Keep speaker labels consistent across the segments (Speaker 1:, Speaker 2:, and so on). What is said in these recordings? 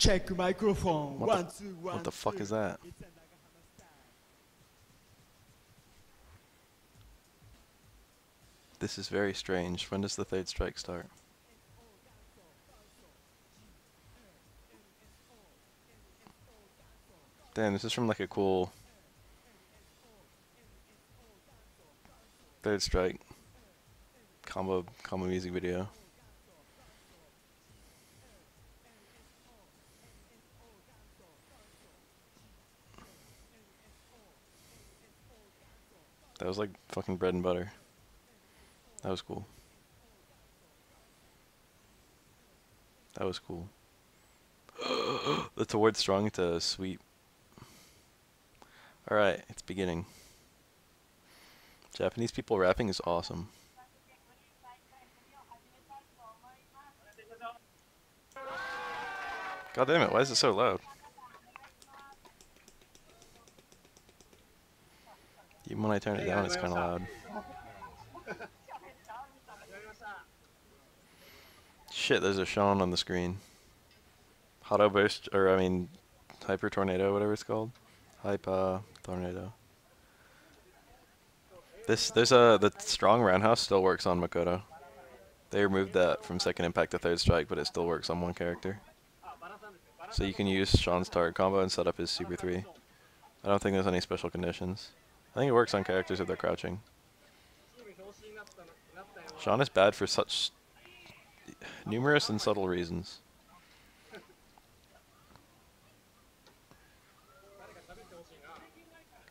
Speaker 1: Check microphone.
Speaker 2: What the fuck is that? This is very strange. When does the third strike start? Damn, this is from like a cool third strike combo music video. That was like fucking bread and butter. That was cool. That was cool. The towards strong to sweep. Alright, it's beginning. Japanese people rapping is awesome. God damn it, why is it so loud? Even when I turn it down, it's kind of loud. Shit, there's a Sean on the screen. Auto burst, or I mean, hyper tornado, whatever it's called. Hyper tornado. The strong roundhouse still works on Makoto. They removed that from second impact to third strike, but it still works on one character. So you can use Sean's target combo and set up his Super 3. I don't think there's any special conditions. I think it works on characters if they're crouching. Sean is bad for such numerous and subtle reasons.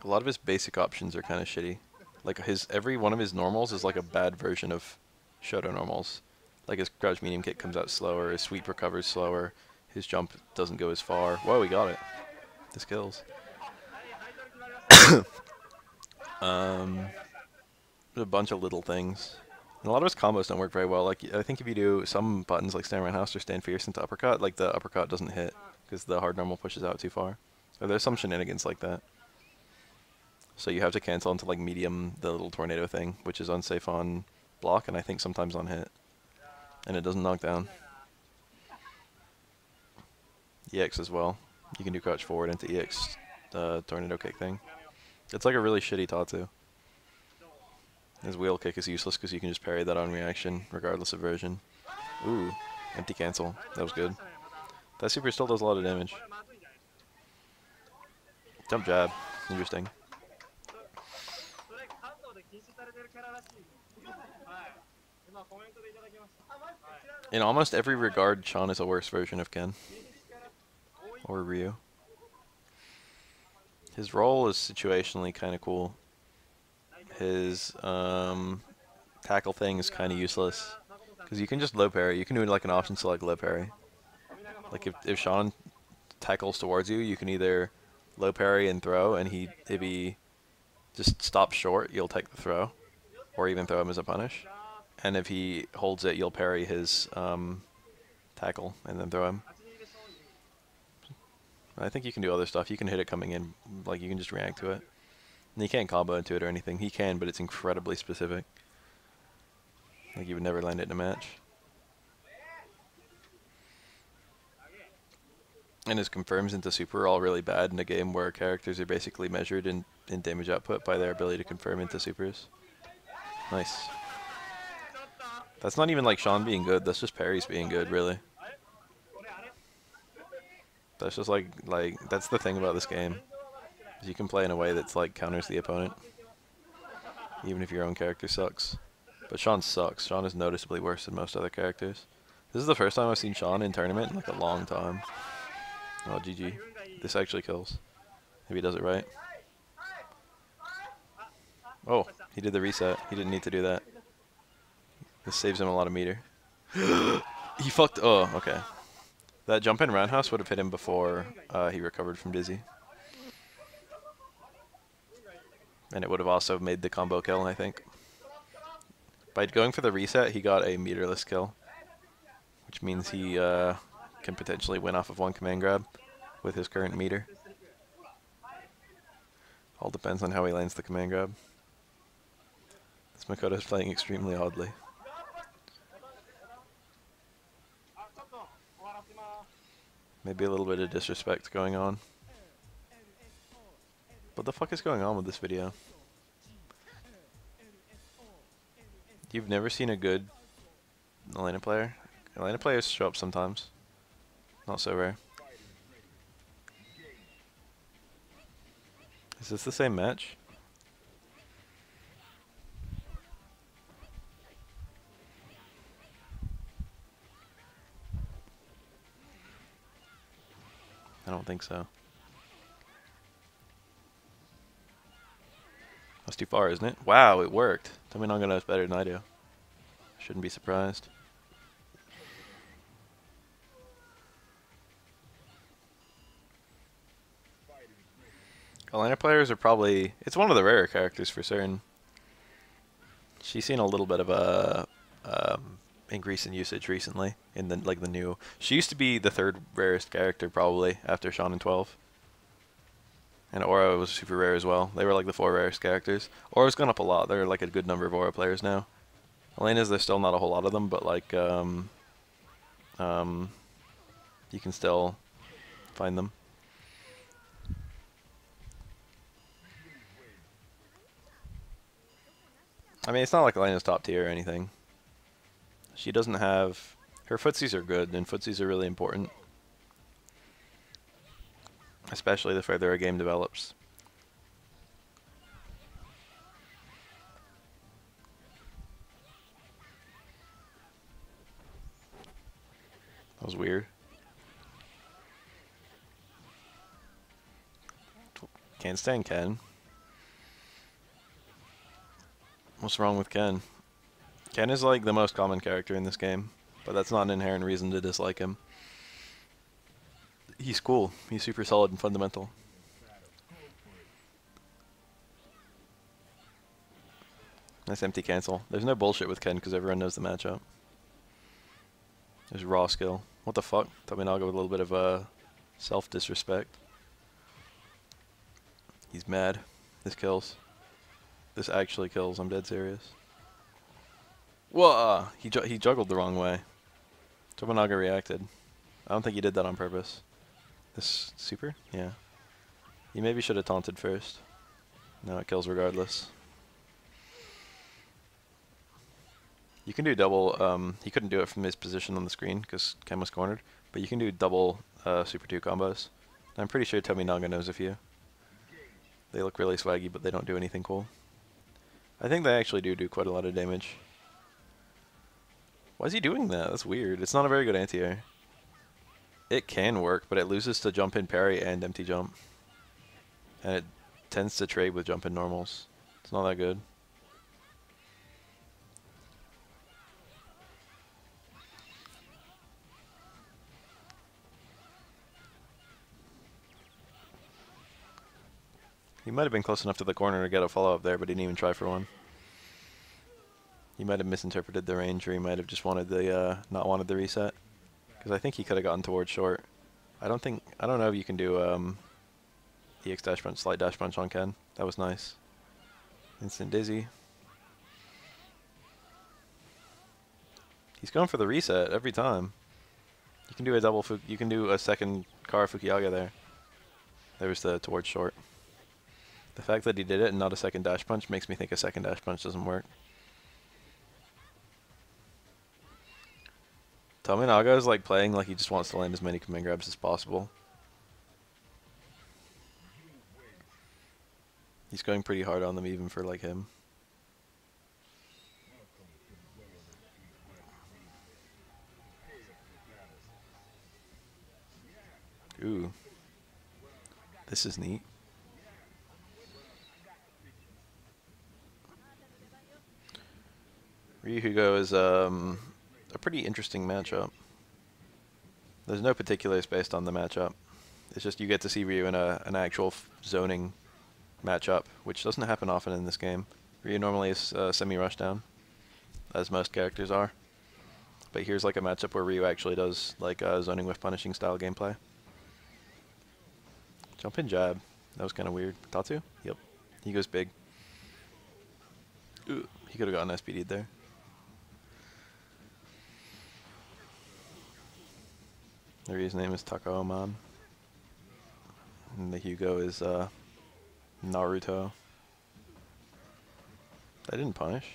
Speaker 2: A lot of his basic options are kind of shitty. Like every one of his normals is like a bad version of Shoto normals. Like his crouch medium kick comes out slower, his sweep recovers slower, his jump doesn't go as far. Whoa, we got it. The skills. A bunch of little things. And a lot of his combos don't work very well. Like I think if you do some buttons like stand roundhouse or stand fierce into uppercut, like the uppercut doesn't hit because the hard normal pushes out too far. So there's some shenanigans like that. So you have to cancel into like medium, the little tornado thing, which is unsafe on block and I think sometimes on hit. And it doesn't knock down. EX as well. You can do crouch forward into EX tornado kick thing. It's like a really shitty Tatsu. His wheel kick is useless because you can just parry that on reaction regardless of version. Ooh, empty cancel. That was good. That super still does a lot of damage. Jump jab. Interesting. In almost every regard, Sean is a worse version of Ken. Or Ryu. His role is situationally kind of cool. His tackle thing is kind of useless. Because you can just low parry. You can do like an option select low parry. Like if Sean tackles towards you, you can either low parry and throw, and if he just stops short, you'll take the throw. Or even throw him as a punish. And if he holds it, you'll parry his tackle and then throw him. I think you can do other stuff. You can hit it coming in, like you can just react to it. And you can't combo into it or anything. He can, but it's incredibly specific. Like you would never land it in a match. And his confirms into super are all really bad in a game where characters are basically measured in damage output by their ability to confirm into supers. Nice. That's not even like Sean being good, that's just parries being good, really. That's just like that's the thing about this game. Is you can play in a way that's like counters the opponent. Even if your own character sucks. But Sean sucks. Sean is noticeably worse than most other characters. This is the first time I've seen Sean in tournament in like a long time. Oh, GG. This actually kills. If he does it right. Oh, he did the reset. He didn't need to do that. This saves him a lot of meter. He fucked. Oh, okay. That jump in roundhouse would have hit him before he recovered from dizzy. And it would have also made the combo kill, I think. By going for the reset, he got a meterless kill. Which means he can potentially win off of one command grab with his current meter. All depends on how he lands the command grab. This Makoto is playing extremely oddly. Maybe a little bit of disrespect going on. What the fuck is going on with this video? You've never seen a good Elena player? Elena players show up sometimes. Not so rare. Is this the same match? I don't think so. That's too far, isn't it? Wow, it worked. Tominaga knows better than I do. Shouldn't be surprised. Elena players are probably... It's one of the rarer characters for certain. She's seen a little bit of a increase in usage recently in the the new. She used to be the third rarest character probably after Shonen 12. And Aura was super rare as well. They were like the 4 rarest characters. Aura's gone up a lot. There are like a good number of Aura players now. Elena's, there's still not a whole lot of them, but like you can still find them. I mean, it's not like Elena's top tier or anything. She doesn't have... Her footsies are good, and footsies are really important. Especially the further a game develops. That was weird. Can't stand Ken. What's wrong with Ken? Ken is like the most common character in this game, but that's not an inherent reason to dislike him. He's cool. He's super solid and fundamental. Nice empty cancel. There's no bullshit with Ken because everyone knows the matchup. There's raw skill. What the fuck? Tominaga with a little bit of self-disrespect. He's mad. This kills. This actually kills. I'm dead serious. Whoa! He juggled the wrong way. Tominaga reacted. I don't think he did that on purpose. This super? Yeah. He maybe should have taunted first. No, it kills regardless. You can do double, he couldn't do it from his position on the screen because Ken was cornered, but you can do double Super 2 combos. And I'm pretty sure Tominaga knows a few. They look really swaggy, but they don't do anything cool. I think they actually do quite a lot of damage. Why is he doing that? That's weird. It's not a very good anti-air. It can work, but it loses to jump in parry and empty jump. And it tends to trade with jump in normals. It's not that good. He might have been close enough to the corner to get a follow-up there, but he didn't even try for one. He might have misinterpreted the range, or he might have just wanted the not wanted the reset. Because I think he could have gotten towards short. I don't know if you can do EX dash punch, slight dash punch on Ken. That was nice. Instant dizzy. He's going for the reset every time. You can do a double you can do a second Kara Fukiaga there. There was the towards short. The fact that he did it and not a second dash punch makes me think a second dash punch doesn't work. Tominaga is like playing like he just wants to land as many command grabs as possible. He's going pretty hard on them even for like him. Ooh. This is neat. Ryu Hugo is a pretty interesting matchup. There's no particulars based on the matchup. It's just you get to see Ryu in an actual zoning matchup, which doesn't happen often in this game. Ryu normally is semi-rushdown, as most characters are. But here's like a matchup where Ryu actually does like zoning with punishing style gameplay. Jump in jab. That was kind of weird. Tatsu? Yep. He goes big. Ooh, he could have gotten SPD'd there. Ryu's name is Takaoman. And the Hugo is Naruto. I didn't punish.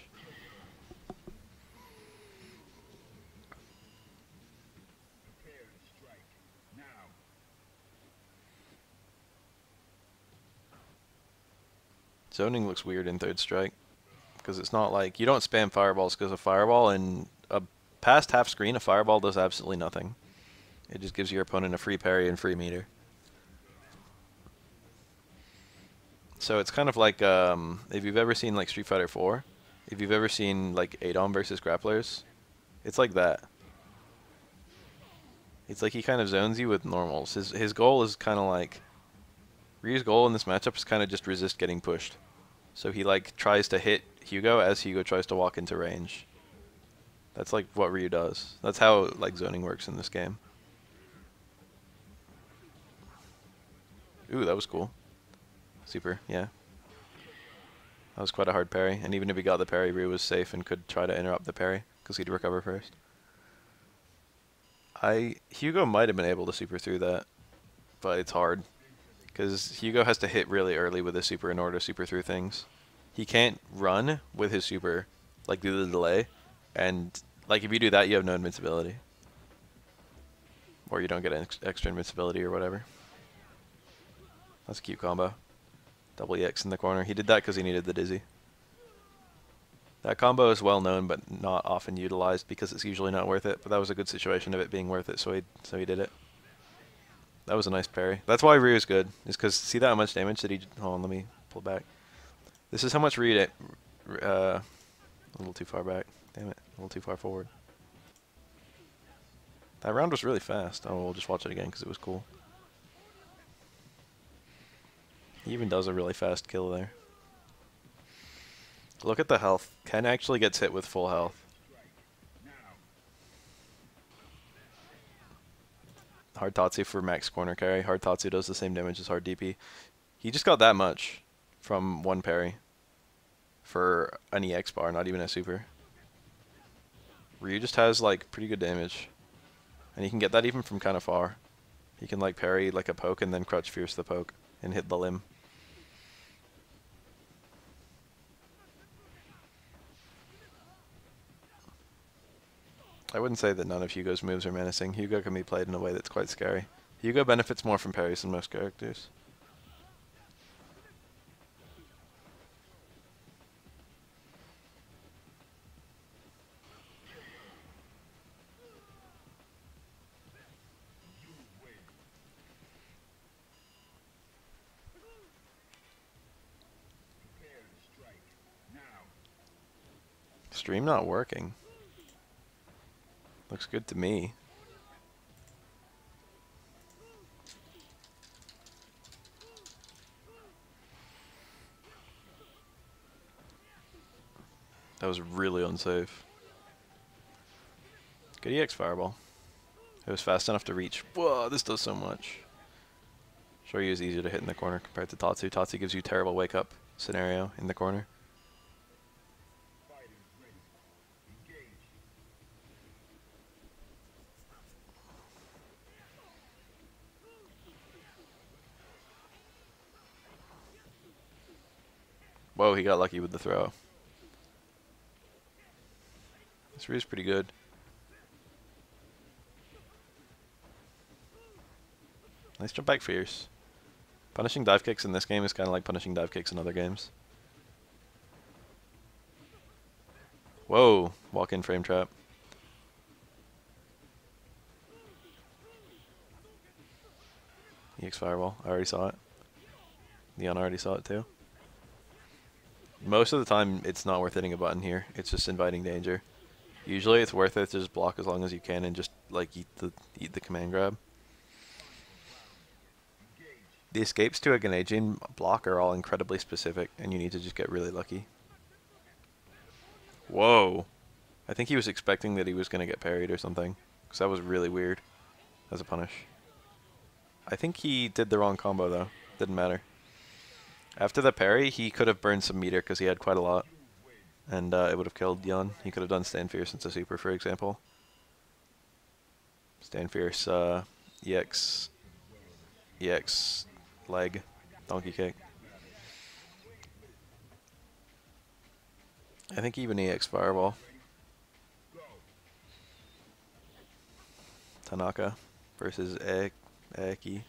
Speaker 2: Zoning looks weird in third strike because it's not like you don't spam fireballs because a fireball in a past half screen, a fireball does absolutely nothing. It just gives your opponent a free parry and free meter. So it's kind of like if you've ever seen like Street Fighter 4, if you've ever seen like Adom versus grapplers, it's like that. It's like he kind of zones you with normals. His goal is kind of like Ryu's goal in this matchup is kind of just resist getting pushed. So he like tries to hit Hugo as Hugo tries to walk into range. That's like what Ryu does. That's how like zoning works in this game. Ooh, that was cool. Super, yeah. That was quite a hard parry, and even if he got the parry, Ryu was safe and could try to interrupt the parry because he'd recover first. Hugo might have been able to super through that, but it's hard. Because Hugo has to hit really early with his super in order to super through things. He can't run with his super, like do the delay, and like if you do that, you have no invincibility, or you don't get an extra invincibility or whatever. That's a cute combo. Double EX in the corner. He did that because he needed the dizzy. That combo is well known, but not often utilized because it's usually not worth it. But that was a good situation of it being worth it, so he did it. That was a nice parry. That's why Ryu's good, is because see that how much damage that he... Hold on, let me pull back. This is how much Ryu did. A little too far back. Damn it, a little too far forward. That round was really fast. Oh, we'll just watch it again because it was cool. He even does a really fast kill there. Look at the health. Ken actually gets hit with full health. Hard Tatsu for max corner carry. Hard Tatsu does the same damage as hard DP. He just got that much from one parry for an EX bar, not even a super. Ryu just has like pretty good damage. And he can get that even from kind of far. He can like parry like a poke and then crouch fierce the poke and hit the limb. I wouldn't say that none of Hugo's moves are menacing. Hugo can be played in a way that's quite scary. Hugo benefits more from parries than most characters. Stream not working. Looks good to me. That was really unsafe. Good EX fireball. It was fast enough to reach. Whoa, this does so much. Shoryu is easier to hit in the corner compared to Tatsu. Tatsu gives you terrible wake up scenario in the corner. Whoa, he got lucky with the throw. This Ryu's pretty good. Nice jump back fierce. Punishing dive kicks in this game is kind of like punishing dive kicks in other games. Whoa, walk-in frame trap. EX fireball, I already saw it. Leon already saw it too. Most of the time, it's not worth hitting a button here. It's just inviting danger. Usually, it's worth it to just block as long as you can and just like eat the command grab. The escapes to a Ganejin block are all incredibly specific, and you need to just get really lucky. Whoa! I think he was expecting that he was going to get parried or something, because that was really weird as a punish. I think he did the wrong combo though. Didn't matter. After the parry, he could have burned some meter because he had quite a lot. And it would have killed Yun. He could have done Stand Fierce into Super, for example. Stand Fierce EX, EX, leg, donkey kick. I think even EX fireball. Tanaka versus Eki.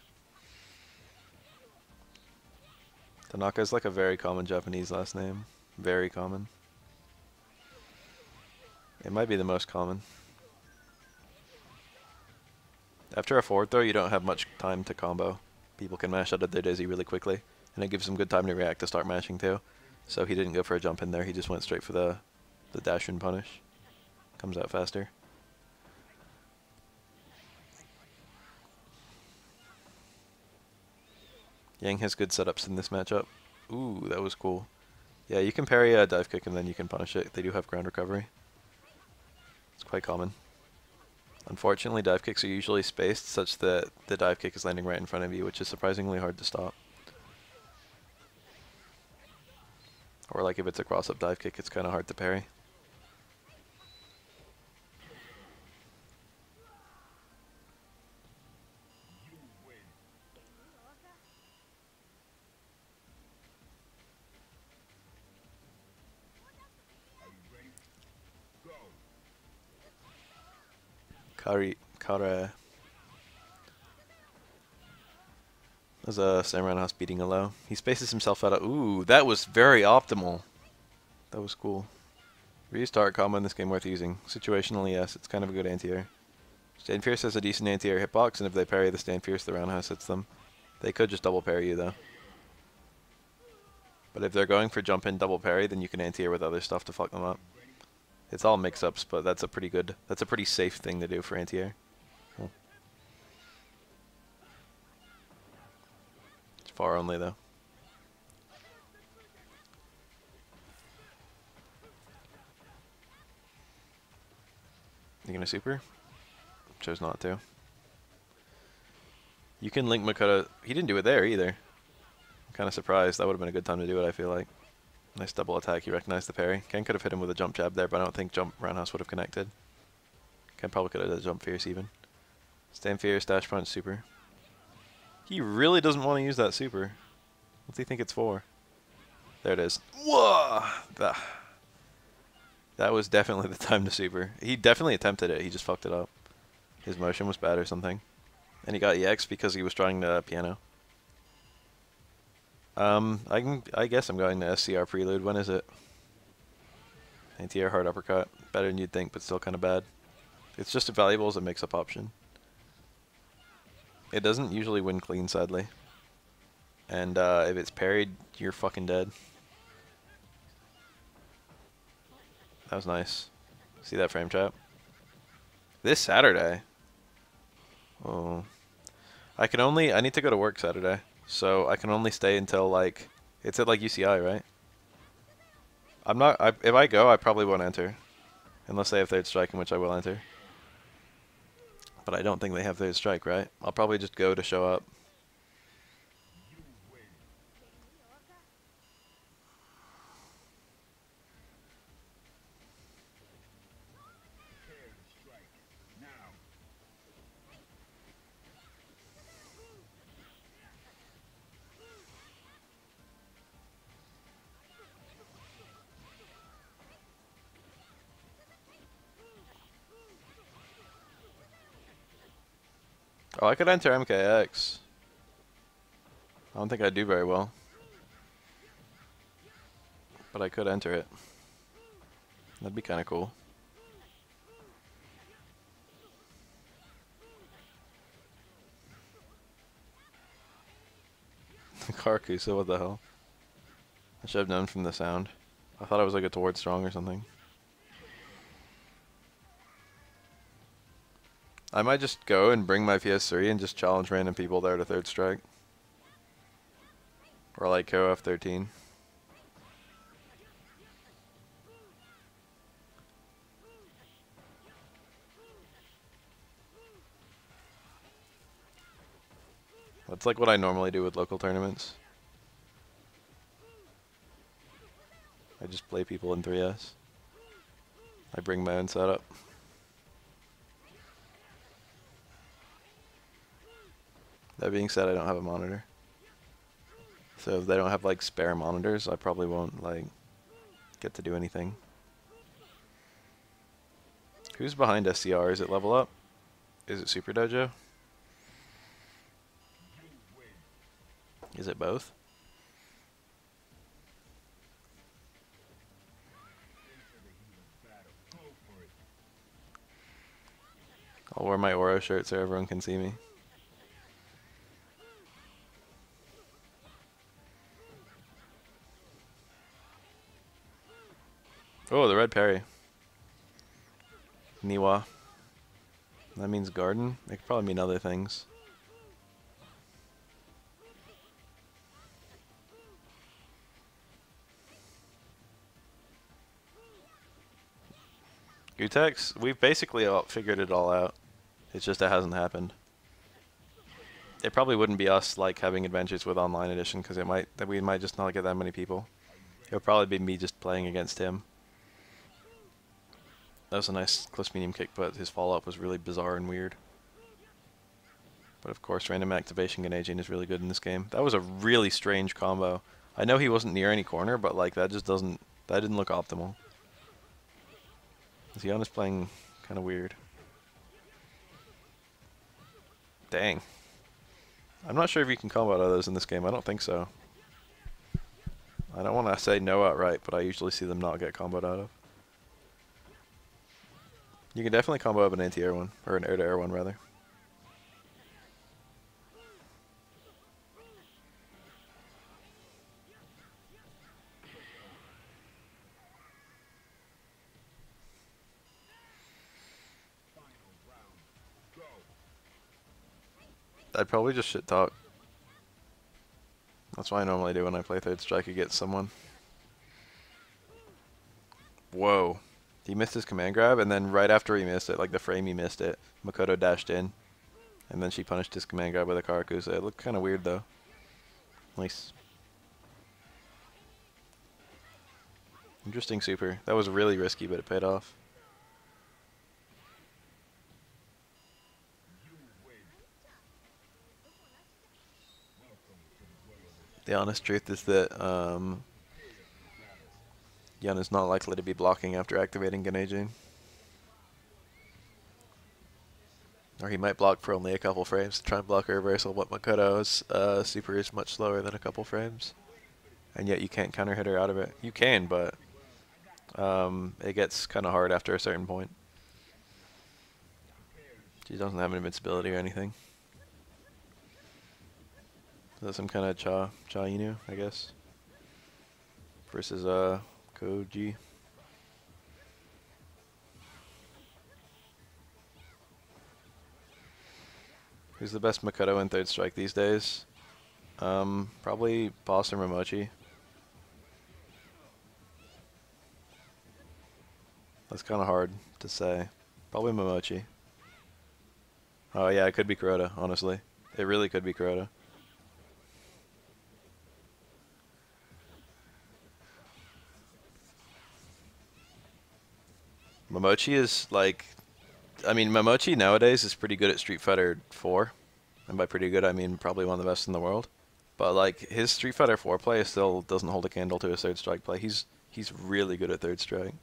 Speaker 2: Tanaka is like a very common Japanese last name. Very common. It might be the most common. After a forward throw, you don't have much time to combo. People can mash out of their dizzy really quickly, and it gives them good time to react to start mashing too. So he didn't go for a jump in there, he just went straight for the dash and punish. Comes out faster. Yang has good setups in this matchup. Ooh, that was cool. Yeah, you can parry a dive kick and then you can punish it. They do have ground recovery. It's quite common. Unfortunately, dive kicks are usually spaced such that the dive kick is landing right in front of you, which is surprisingly hard to stop. Or like if it's a cross-up dive kick, it's kind of hard to parry. Kara. There's a Samurai House beating a low. He spaces himself out of... Ooh, that was very optimal. That was cool. Restart combo in this game worth using. Situationally, yes, it's kind of a good anti-air. Stand Fierce has a decent anti-air hitbox, and if they parry the Stand Fierce, the roundhouse hits them. They could just double parry you, though. But if they're going for jump in double parry, then you can anti-air with other stuff to fuck them up. It's all mix-ups, but that's a pretty safe thing to do for anti-air. Cool. It's far only, though. You gonna super? Chose not to. You can link Makoto. He didn't do it there either. I'm kind of surprised. That would have been a good time to do it, I feel like. Nice double attack. He recognized the parry. Ken could have hit him with a jump jab there, but I don't think jump roundhouse would have connected. Ken probably could have done jump fierce even. Stand fierce, dash punch, super. He really doesn't want to use that super. What's he think it's for? There it is. Whoa! That was definitely the time to super. He definitely attempted it. He just fucked it up. His motion was bad or something. And he got EX because he was trying the piano. I guess I'm going to SCR Prelude. When is it? Anti-air hard uppercut. Better than you'd think, but still kind of bad. It's just as valuable as a mix-up option. It doesn't usually win clean, sadly. And if it's parried, you're fucking dead. That was nice. See that frame trap? This Saturday? Oh. I need to go to work Saturday. So I can only stay until like, it's at like UCI, right? If I go, I probably won't enter. Unless they have third strike, in which I will enter. But I don't think they have third strike, right? I'll probably just go to show up. Oh, I could enter MKX. I don't think I'd do very well. But I could enter it. That'd be kind of cool. Karakusa, what the hell? I should have known from the sound. I thought I was like a Toward Strong or something. I might just go and bring my PS3 and just challenge random people there to third strike. Or like KOF 13. That's like what I normally do with local tournaments. I just play people in 3S. I bring my own setup. That being said, I don't have a monitor. So if they don't have like spare monitors, I probably won't like get to do anything. Who's behind SCR? Is it Level Up? Is it Super Dojo? Is it both? I'll wear my Oro shirt so everyone can see me. Oh, the red parry. Niwa. That means garden? It could probably mean other things. Utex? We've basically figured it all out. It's just it hasn't happened. It probably wouldn't be us like having adventures with online edition because we might just not get that many people. It would probably be me just playing against him. That was a nice close medium kick, but his follow-up was really bizarre and weird. But of course, random activation Ganejin is really good in this game. That was a really strange combo. I know he wasn't near any corner, but like that didn't look optimal. Yun is playing kind of weird. Dang. I'm not sure if you can combo out others in this game. I don't think so. I don't want to say no outright, but I usually see them not get comboed out of. You can definitely combo up an anti-air one, or an air-to-air one rather. I'd probably just shit talk. That's what I normally do when I play third strike against someone. Whoa. He missed his command grab, and then right after he missed it, like the frame he missed it, Makoto dashed in. And then she punished his command grab with a Karakusa. It looked kind of weird, though. Nice. Interesting super. That was really risky, but it paid off. The honest truth is that Yun is not likely to be blocking after activating Ganejin. Or he might block for only a couple frames to try and block a reversal, but Makoto's super is much slower than a couple frames. And yet you can't counter hit her out of it. You can, but it gets kind of hard after a certain point. She doesn't have an invincibility or anything. Is that some kind of Cha Inu, I guess? Versus Koji. Who's the best Makoto in third strike these days? Probably Boss or Momochi. That's kind of hard to say. Probably Momochi. Oh yeah, it could be Kuroda, honestly. It really could be Kuroda. Momochi is like... I mean, Momochi nowadays is pretty good at Street Fighter 4. And by pretty good, I mean probably one of the best in the world. But like, his Street Fighter 4 play still doesn't hold a candle to his third strike play. He's really good at third strike.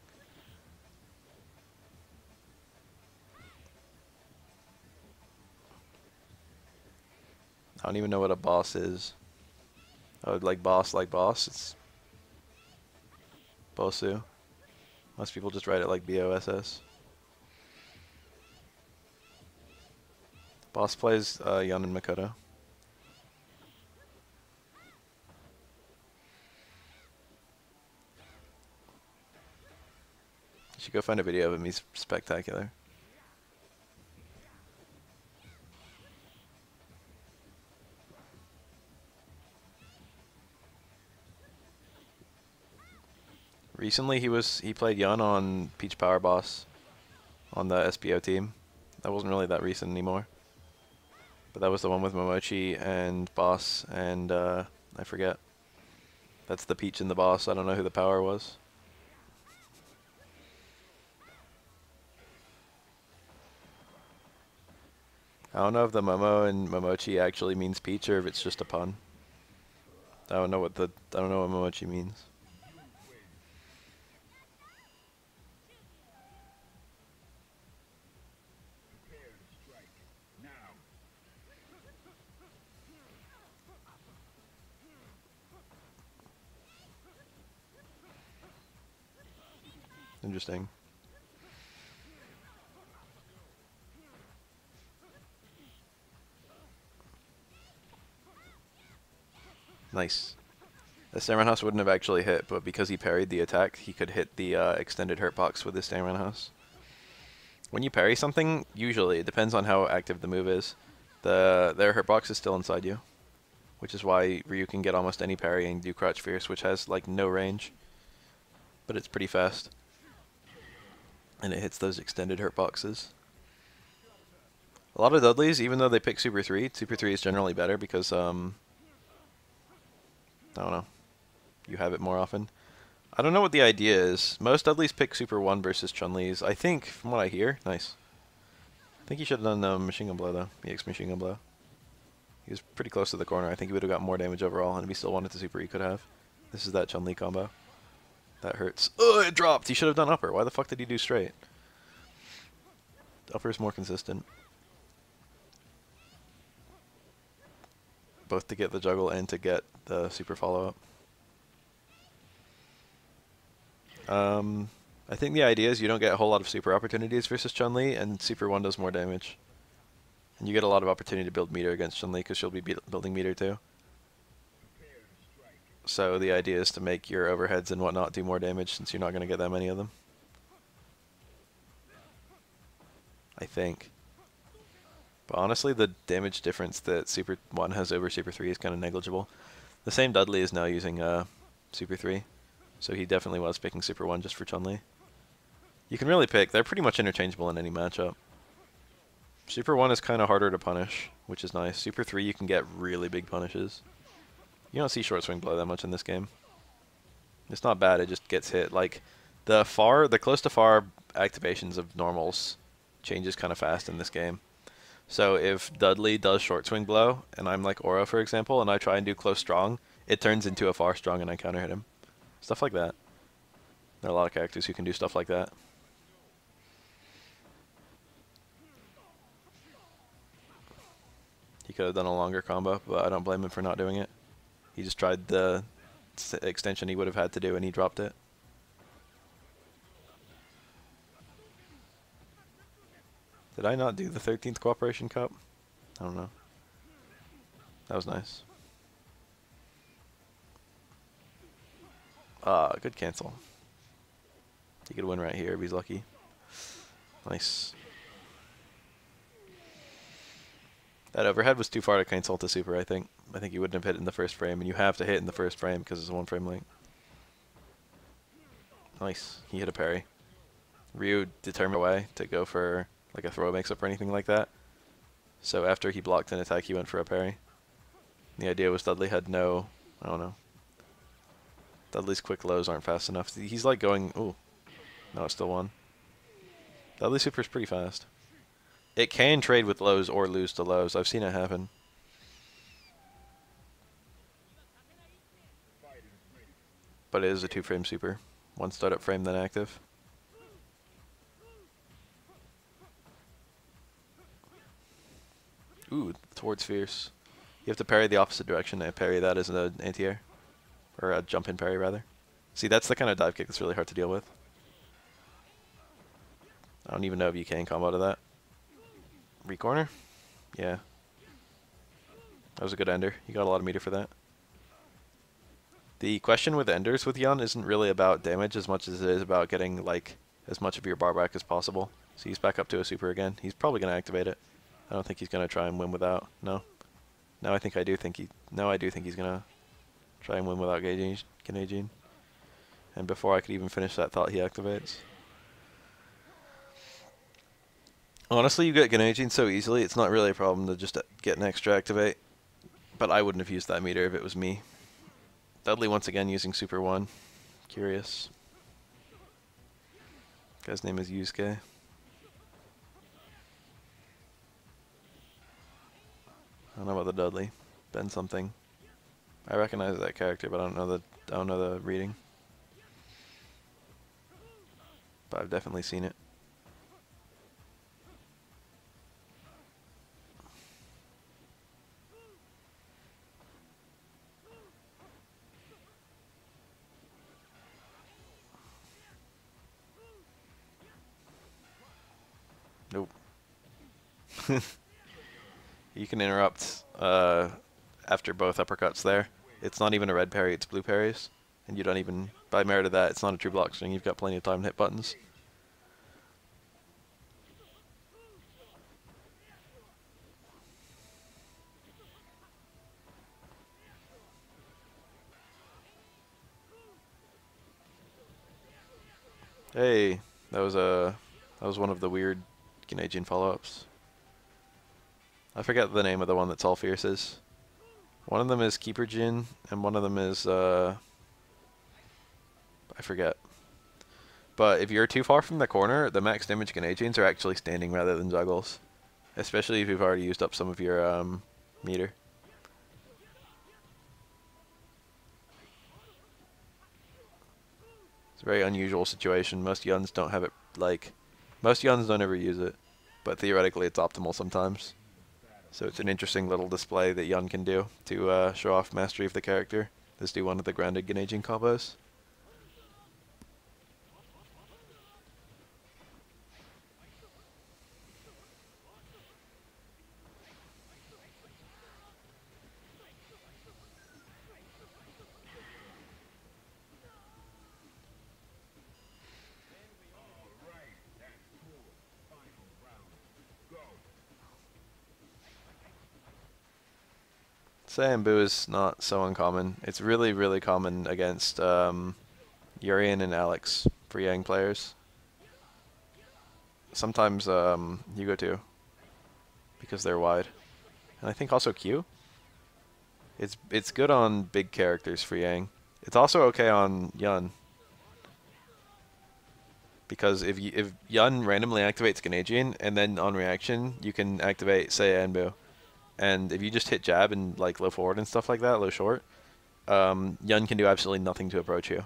Speaker 2: I don't even know what a boss is. Oh, like boss, it's Bosu. Most people just write it like B-O-S-S. Boss plays Yun and Makoto. You should go find a video of him. He's spectacular. Recently, he played Yun on Peach Power Boss on the SPO team. That wasn't really that recent anymore. But that was the one with Momochi and Boss and I forget. That's the Peach and the Boss. I don't know who the power was. I don't know if the Momo and Momochi actually means peach or if it's just a pun. I don't know what Momochi means. Interesting. Nice. The Stamina House wouldn't have actually hit, but because he parried the attack, he could hit the extended hurt box with his Stamina House. When you parry something, usually, it depends on how active the move is, their hurt box is still inside you. Which is why Ryu can get almost any parry and do Crouch Fierce, which has like no range. But it's pretty fast. And it hits those extended hurt boxes. A lot of Dudleys, even though they pick Super 3 is generally better because, I don't know, you have it more often. I don't know what the idea is. Most Dudleys pick Super 1 versus Chun-Li's. I think, from what I hear, nice. I think he should have done Machine Gun Blow, though. EX Machine Gun Blow. He was pretty close to the corner. I think he would have got more damage overall, and if he still wanted to Super, he could have. This is that Chun-Li combo. That hurts. Oh, it dropped! He should have done upper. Why the fuck did he do straight? Upper is more consistent. Both to get the juggle and to get the super follow-up. I think the idea is you don't get a whole lot of super opportunities versus Chun-Li, and Super 1 does more damage. And you get a lot of opportunity to build meter against Chun-Li because she'll be building meter too. So the idea is to make your overheads and whatnot do more damage since you're not going to get that many of them. I think. But honestly, the damage difference that Super 1 has over Super 3 is kind of negligible. The same Dudley is now using Super 3, so he definitely was picking Super 1 just for Chun-Li. You can really pick. They're pretty much interchangeable in any matchup. Super 1 is kind of harder to punish, which is nice. Super 3 you can get really big punishes. You don't see short swing blow that much in this game. It's not bad, it just gets hit. Like, the close to far activations of normals changes kind of fast in this game. So if Dudley does short swing blow, and I'm like Oro for example, and I try and do close strong, it turns into a far strong and I counter hit him. Stuff like that. There are a lot of characters who can do stuff like that. He could have done a longer combo, but I don't blame him for not doing it. He just tried the extension he would have had to do, and he dropped it. Did I not do the 13th Cooperation Cup? I don't know. That was nice. Good cancel. He could win right here if he's lucky. Nice. That overhead was too far to cancel to super, I think. I think he wouldn't have hit in the first frame, and you have to hit in the first frame because it's a 1 frame link. Nice. He hit a parry. Ryu determined a way to go for like a throw mix-up or anything like that. So after he blocked an attack, he went for a parry. The idea was Dudley had no... I don't know. Dudley's quick lows aren't fast enough. He's like going... Ooh. No, it's still 1. Dudley super's pretty fast. It can trade with lows or lose to lows. I've seen it happen. But it is a 2-frame super. 1 startup frame, then active. Ooh, towards fierce. You have to parry the opposite direction and parry that as an anti-air. Or a jump-in parry, rather. See, that's the kind of dive kick that's really hard to deal with. I don't even know if you can combo to that. Re-corner? Yeah. That was a good ender. You got a lot of meter for that. The question with enders with Yun isn't really about damage as much as it is about getting like as much of your bar back as possible. So he's back up to a super again. He's probably going to activate it. I don't think he's going to try and win without. No. No, I do think he's going to try and win without Genei-jin. And before I could even finish that thought, he activates. Honestly, you get Genei-jin so easily, it's not really a problem to just get an extra activate. But I wouldn't have used that meter if it was me. Dudley once again using Super 1. Curious. Guy's name is Yusuke. I don't know about the Dudley. Ben something. I recognize that character, but I don't know the reading. But I've definitely seen it. Nope. You can interrupt after both uppercuts there. It's not even a red parry, it's blue parries. And you don't even, by merit of that, it's not a true block string. You've got plenty of time to hit buttons. Hey, that was one of the weird Canadian follow-ups. I forget the name of the one that's all fierces. One of them is Keeper Jin, and one of them is I forget. But if you're too far from the corner, the max damage Canadians are actually standing rather than juggles. Especially if you've already used up some of your meter. It's a very unusual situation. Most Yuns don't have it, like, most Yuns don't ever use it. But theoretically it's optimal sometimes. So it's an interesting little display that Yun can do to show off mastery of the character. Let's do one of the grounded Ganaging combos. Sayambu is not so uncommon. It's really, really common against Urian and Alex for Yang players. Sometimes Hugo too, because they're wide. And I think also Q. It's good on big characters for Yang. It's also okay on Yun. Because if Yun randomly activates Ganaging, and then on reaction, you can activate, say, Anbu. And if you just hit jab and like low forward and stuff like that, low short, Yun can do absolutely nothing to approach you.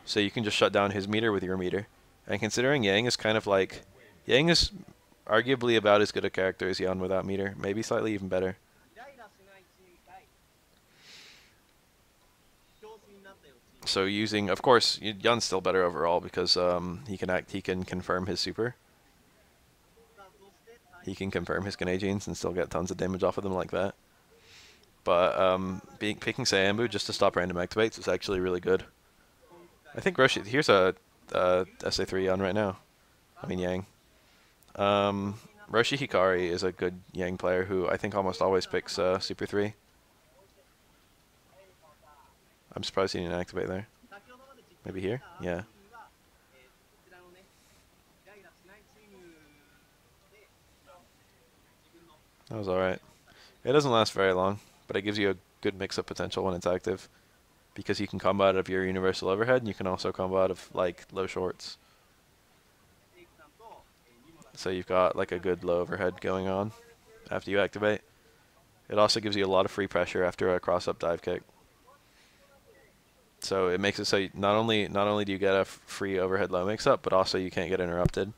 Speaker 2: So you can just shut down his meter with your meter. And considering Yang is kind of like... Yang is arguably about as good a character as Yun without meter. Maybe slightly even better. So using... Of course, Yun's still better overall because he can confirm his super. He can confirm his Ganagings and still get tons of damage off of them like that. But picking Sayambu just to stop random activates is actually really good. I think Roshi... Here's a SA3 on right now. I mean Yang. Roshi Hikari is a good Yang player who I think almost always picks Super 3. I'm surprised he didn't activate there. Maybe here? Yeah. That was alright. It doesn't last very long, but it gives you a good mix-up potential when it's active. Because you can combo out of your universal overhead, and you can also combo out of, like, low shorts. So you've got, like, a good low overhead going on after you activate. It also gives you a lot of free pressure after a cross-up dive kick. So it makes it so not only do you get a free overhead low mix-up, but also you can't get interrupted.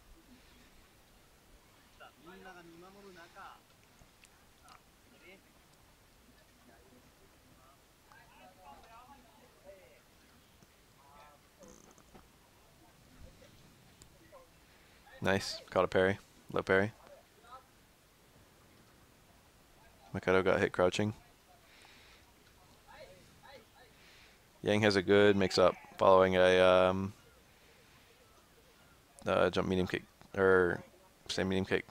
Speaker 2: Nice. Caught a parry. Low parry. Makoto got hit crouching. Yang has a good mix-up following a jump medium kick, or same medium kick,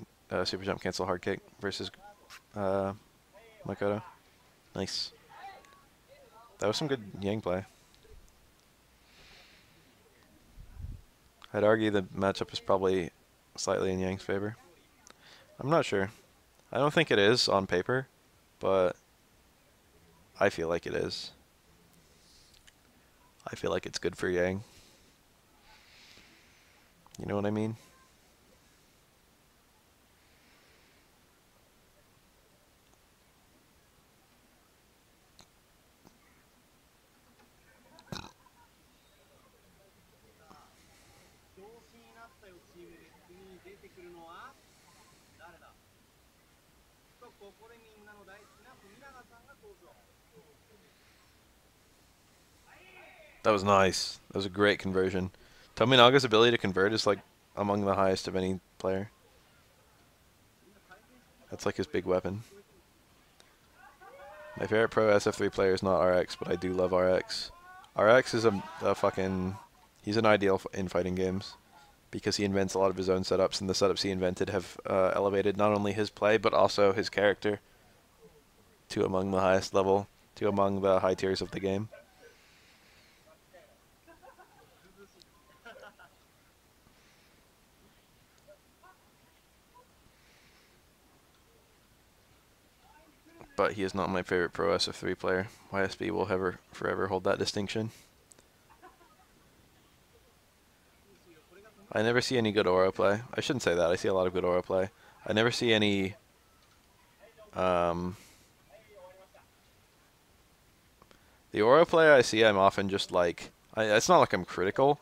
Speaker 2: super jump cancel hard kick versus Makoto. Nice. That was some good Yang play. I'd argue the matchup is probably slightly in Yang's favor. I'm not sure. I don't think it is on paper, but I feel like it is. I feel like it's good for Yang. You know what I mean? That was nice. That was a great conversion. Tominaga's ability to convert is like among the highest of any player. That's like his big weapon. My favorite pro SF3 player is not RX, but I do love RX. RX is a fucking... He's an ideal in fighting games because he invents a lot of his own setups, and the setups he invented have elevated not only his play, but also his character to among the highest level, to among the high tiers of the game. But he is not my favorite pro SF3 player. YSB will forever hold that distinction. I never see any good aura play. I shouldn't say that. I see a lot of good aura play. I never see any... the aura play I see, I'm often just like... it's not like I'm critical,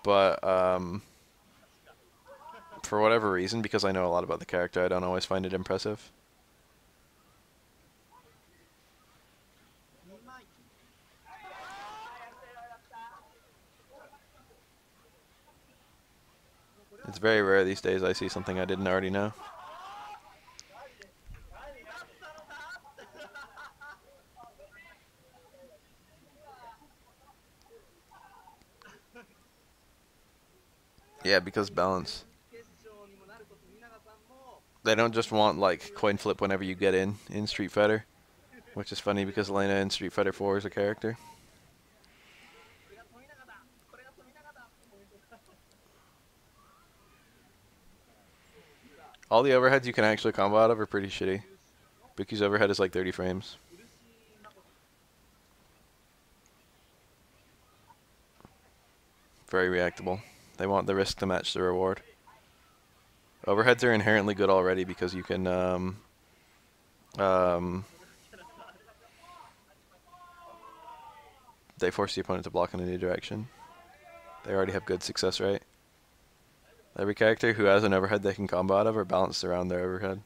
Speaker 2: but for whatever reason, because I know a lot about the character, I don't always find it impressive. It's very rare these days I see something I didn't already know. Yeah, because balance. They don't just want like coin flip whenever you get in Street Fighter, which is funny because Elena in Street Fighter 4 is a character. All the overheads you can actually combo out of are pretty shitty. Buki's overhead is like 30 frames. Very reactable. They want the risk to match the reward. Overheads are inherently good already because you can they force the opponent to block in a new direction. They already have good success rate. Every character who has an overhead they can combo out of are balanced around their overhead.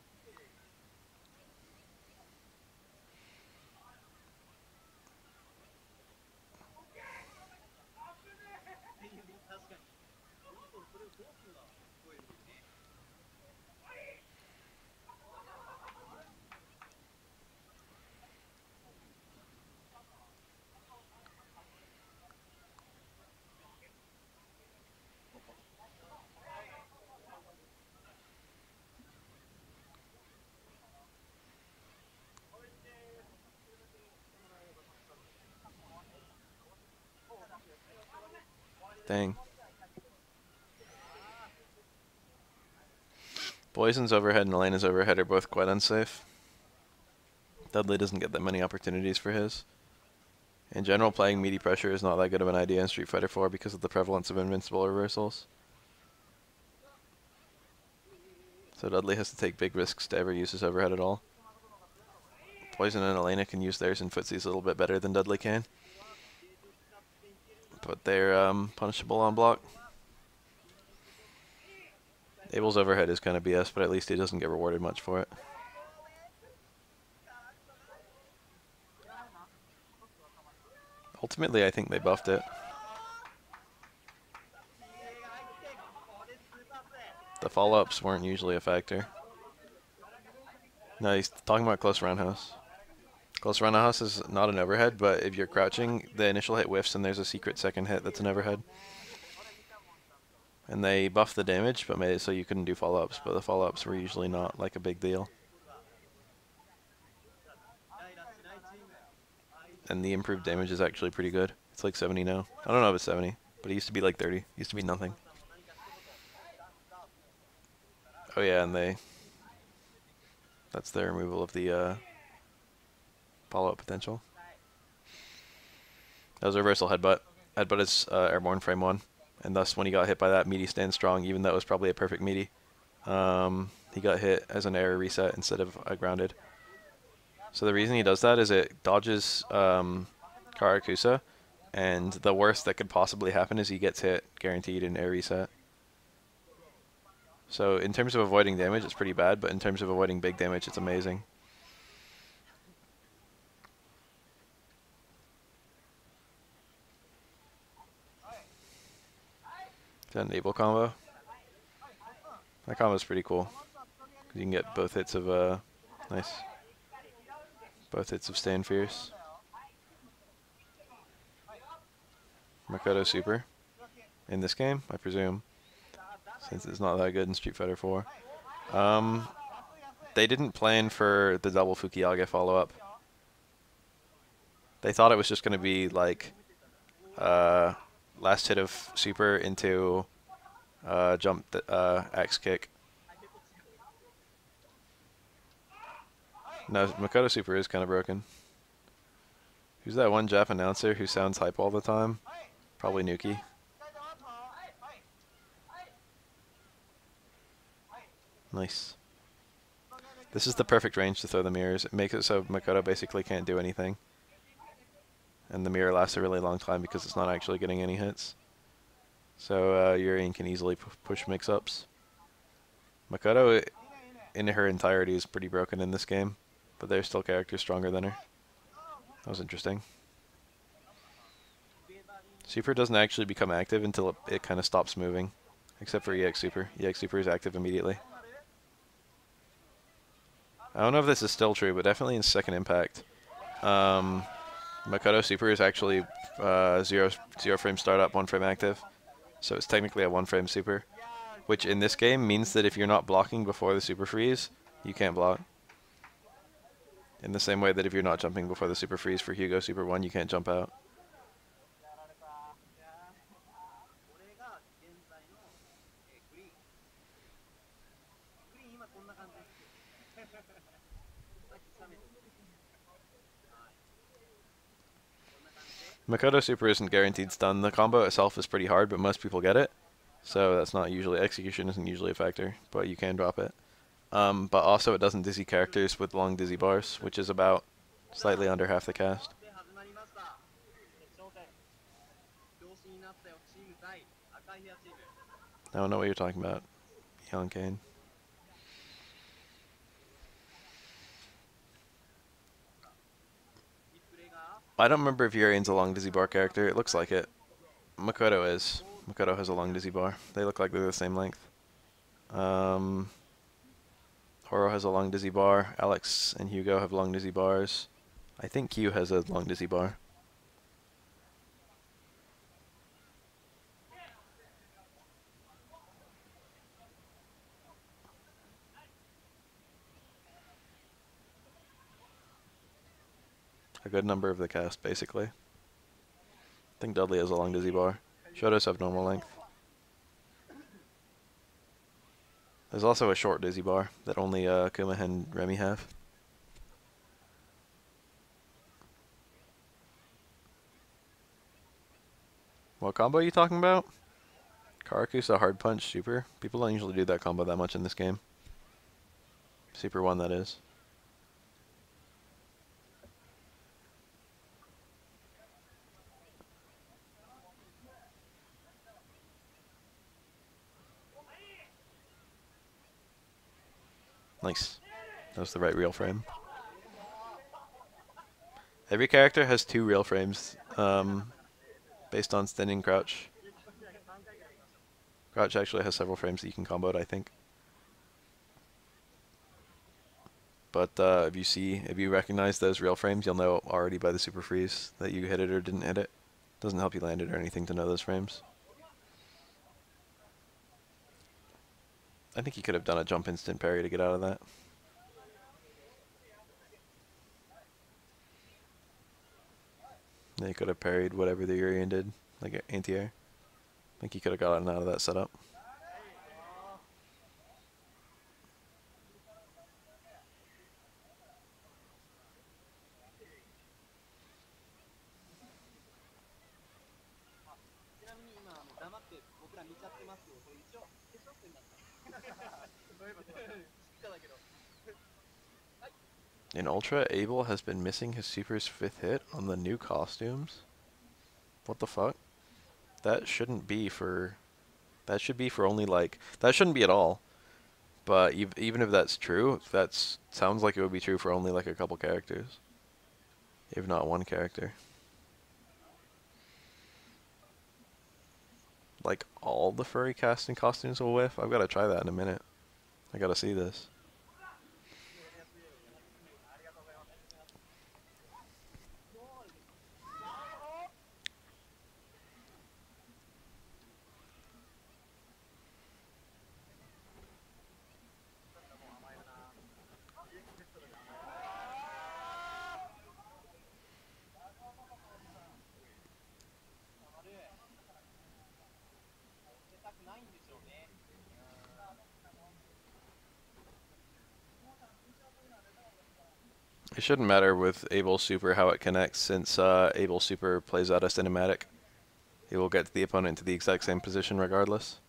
Speaker 2: Dang. Poison's overhead and Elena's overhead are both quite unsafe. Dudley doesn't get that many opportunities for his. In general, playing meaty pressure is not that good of an idea in Street Fighter 4 because of the prevalence of invincible reversals. So Dudley has to take big risks to ever use his overhead at all. Poison and Elena can use theirs in footsies a little bit better than Dudley can. But they're punishable on block. Abel's overhead is kind of BS, but at least he doesn't get rewarded much for it. Ultimately, I think they buffed it. The follow-ups weren't usually a factor. No, he's talking about close roundhouse. Close roundhouse is not an overhead, but if you're crouching, the initial hit whiffs and there's a secret second hit that's an overhead. And they buffed the damage, but made it so you couldn't do follow-ups, but the follow-ups were usually not like a big deal. And the improved damage is actually pretty good. It's like 70 now. I don't know if it's 70, but it used to be like 30. It used to be nothing. Oh yeah, and that's their removal of the follow-up potential. That was a reversal headbutt. Headbutt is airborne frame 1. And thus, when he got hit by that, meaty stands strong, even though it was probably a perfect meaty. He got hit as an air reset instead of a grounded. So the reason he does that is it dodges Karakusa, and the worst that could possibly happen is he gets hit, guaranteed, in air reset. So in terms of avoiding damage, it's pretty bad, but in terms of avoiding big damage, it's amazing. Is that an able combo? That combo's pretty cool. You can get both hits of, nice. Both hits of Stand Fierce. Makoto Super. In this game, I presume. Since it's not that good in Street Fighter 4. They didn't plan for the double Fukiage follow-up. They thought it was just going to be like last hit of Super into jump axe kick. No, Makoto Super is kind of broken. Who's that one Jap announcer who sounds hype all the time? Probably Nuki. Nice. This is the perfect range to throw the mirrors. It makes it so Makoto basically can't do anything. And the mirror lasts a really long time because it's not actually getting any hits. So Yuri can easily push mix-ups. Makoto, in her entirety, is pretty broken in this game. But there's still characters stronger than her. That was interesting. Super doesn't actually become active until it kind of stops moving. Except for EX Super. EX Super is active immediately. I don't know if this is still true, but definitely in Second Impact. Makoto Super is actually zero frame startup, 1 frame active. So it's technically a 1 frame super. Which in this game means that if you're not blocking before the super freeze, you can't block. In the same way that if you're not jumping before the super freeze for Hugo Super 1, you can't jump out. Makoto Super isn't guaranteed stun. The combo itself is pretty hard, but most people get it. So that's not usually, execution isn't usually a factor, but you can drop it. But also it doesn't dizzy characters with long dizzy bars, which is about slightly under half the cast. I don't know what you're talking about, Young Kane. I don't remember if Urian's a long dizzy bar character. It looks like it. Makoto is. Makoto has a long dizzy bar. They look like they're the same length. Horo has a long dizzy bar. Alex and Hugo have long dizzy bars. I think Q has a long dizzy bar. A good number of the cast, basically. I think Dudley has a long dizzy bar. Shotos have normal length. There's also a short dizzy bar that only Kuma and Remy have. What combo are you talking about? Karakusa hard punch super. People don't usually do that combo that much in this game. Super 1, that is. Nice. That was the right real frame. Every character has 2 real frames based on standing crouch. Crouch actually has several frames that you can combo it, I think. But if you recognize those real frames, you'll know already by the super freeze that you hit it or didn't hit it. Doesn't help you land it or anything to know those frames. I think he could have done a jump instant parry to get out of that. Then he could have parried whatever the Urian did, like anti-air. I think he could have gotten out of that setup. In Ultra, Abel has been missing his Super's 5th hit on the new costumes. What the fuck? That shouldn't be for... That should be for only like... That shouldn't be at all. But even if that's true, that sounds like it would be true for only like a couple characters, if not one character. Like all the furry casting costumes will whiff? I've got to try that in a minute. I got to see this. It shouldn't matter with Able Super how it connects, since Able Super plays out a cinematic. It will get the opponent to the exact same position regardless.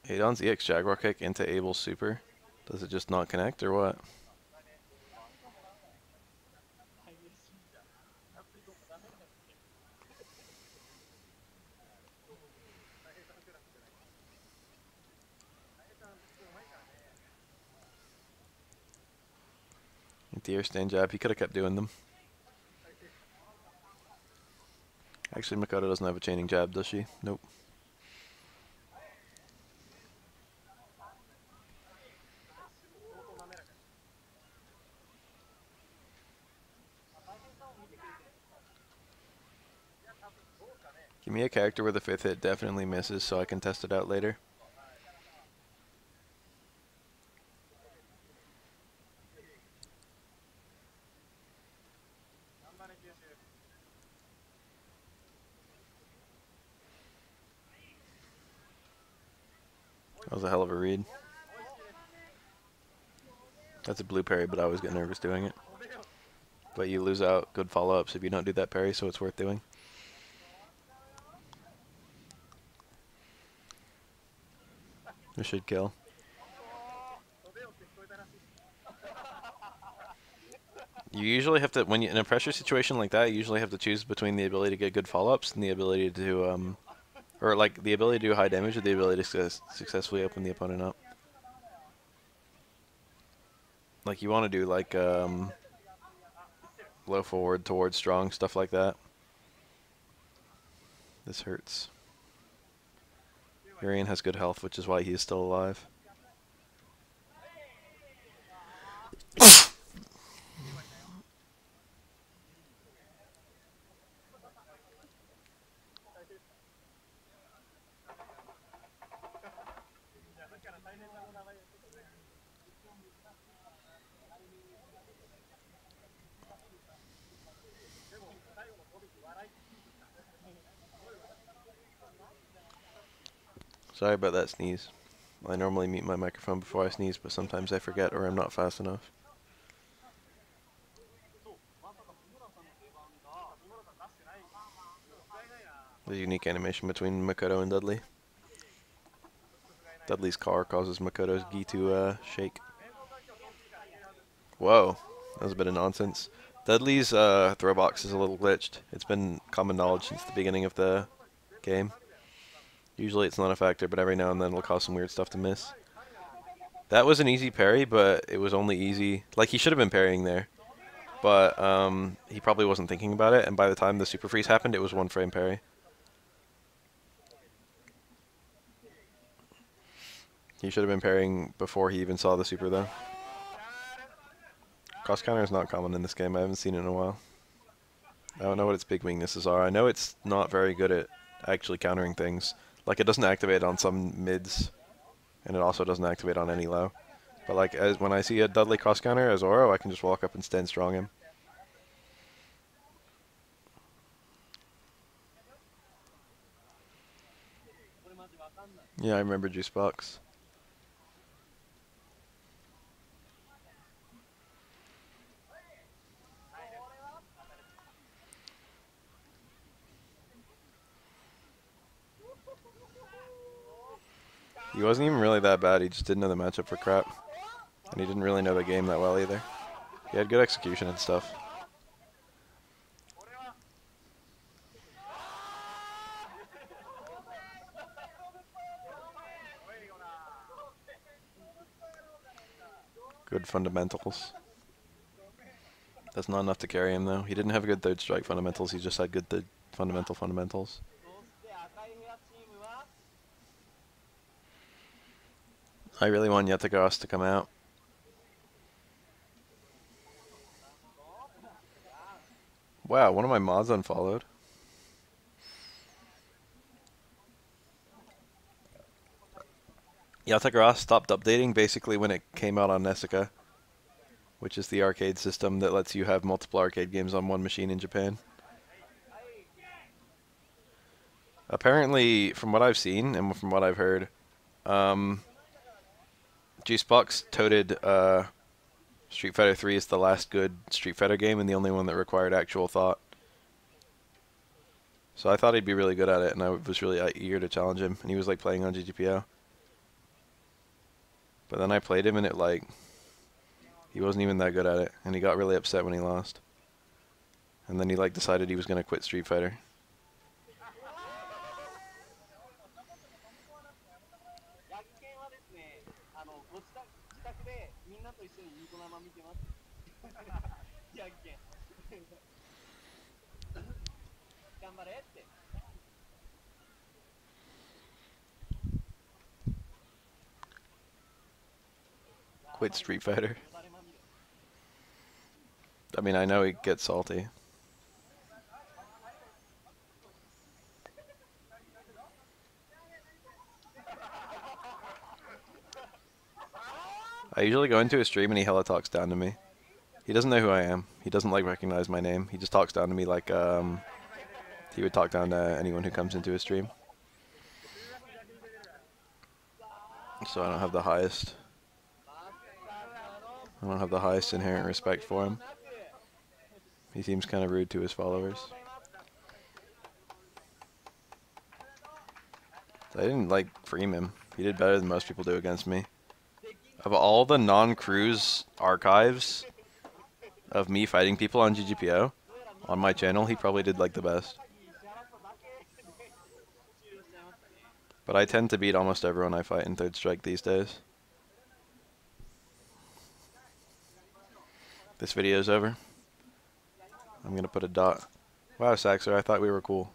Speaker 2: Adon's EX Jaguar Kick into Able Super. Does it just not connect or what? The air stand jab, he could have kept doing them. Actually, Makoto doesn't have a chaining jab, does she? Nope. Give me a character where the 5th hit definitely misses so I can test it out later. That was a hell of a read. That's a blue parry, but I always get nervous doing it. But you lose out good follow-ups if you don't do that parry, so it's worth doing. It should kill. You usually have to, when you're in a pressure situation like that, you usually have to choose between the ability to get good follow-ups and the ability to, or like the ability to do high damage or the ability to successfully open the opponent up. Like you want to do like low forward towards strong, stuff like that. This hurts. Urian has good health, which is why he is still alive. Sorry about that sneeze. I normally mute my microphone before I sneeze, but sometimes I forget or I'm not fast enough. The unique animation between Makoto and Dudley. Dudley's car causes Makoto's gi to shake. Whoa, that was a bit of nonsense. Dudley's throw box is a little glitched. It's been common knowledge since the beginning of the game. Usually it's not a factor, but every now and then it'll cause some weird stuff to miss. That was an easy parry, but it was only easy. Like, he should have been parrying there. But he probably wasn't thinking about it, and by the time the super freeze happened, it was 1-frame parry. He should have been parrying before he even saw the super, though. Cross counter is not common in this game. I haven't seen it in a while. I don't know what its big weaknesses are. I know it's not very good at actually countering things. Like, it doesn't activate on some mids, and it also doesn't activate on any low. But like, when I see a Dudley cross counter as Oro, I can just walk up and stand strong him. Yeah, I remember Juice Box. He wasn't even really that bad. He just didn't know the matchup for crap. And he didn't really know the game that well either. He had good execution and stuff. good fundamentals. That's not enough to carry him, though. He didn't have good third strike fundamentals. He just had good fundamentals. I really want Yatagaras to come out. Wow, one of my mods unfollowed. Yatagaras stopped updating basically when it came out on Nessica, which is the arcade system that lets you have multiple arcade games on one machine in Japan. Apparently, from what I've seen and from what I've heard, Juicebox toted Street Fighter 3 is the last good Street Fighter game and the only one that required actual thought. So I thought he'd be really good at it, and I was really eager to challenge him. And he was like playing on GGPO. But then I played him, and he wasn't even that good at it, and he got really upset when he lost. And then he like decided he was gonna quit Street Fighter. Quit Street Fighter. I mean, I know he gets salty. I usually go into a stream and he hella talks down to me. He doesn't know who I am. He doesn't like recognize my name. He just talks down to me like he would talk down to anyone who comes into a stream. So I don't have the highest inherent respect for him. He seems kind of rude to his followers. I didn't like frame him. He did better than most people do against me. Of all the non-cruise archives of me fighting people on GGPO on my channel, he probably did like the best. But I tend to beat almost everyone I fight in third strike these days. This video's over. I'm gonna put a dot. Wow, Saxer, I thought we were cool.